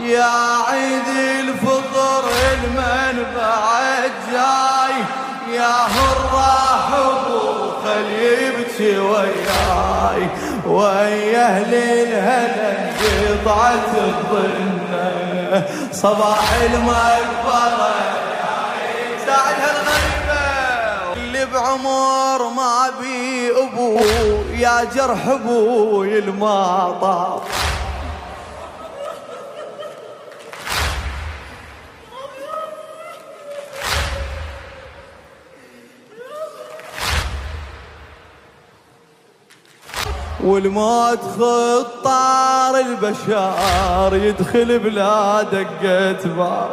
يا عيد الفطر المنبع الجاي، يا هالراح ابو خل يبكي وياي، ويا اهل الهنا قطعة الظنة صباح المقبرة يا عيد. ساعد هالغريبة اللي بعمر ما بي ابو، يا جرح ابوي الماطر والموت خطار البشر يدخل بلا دقة باب.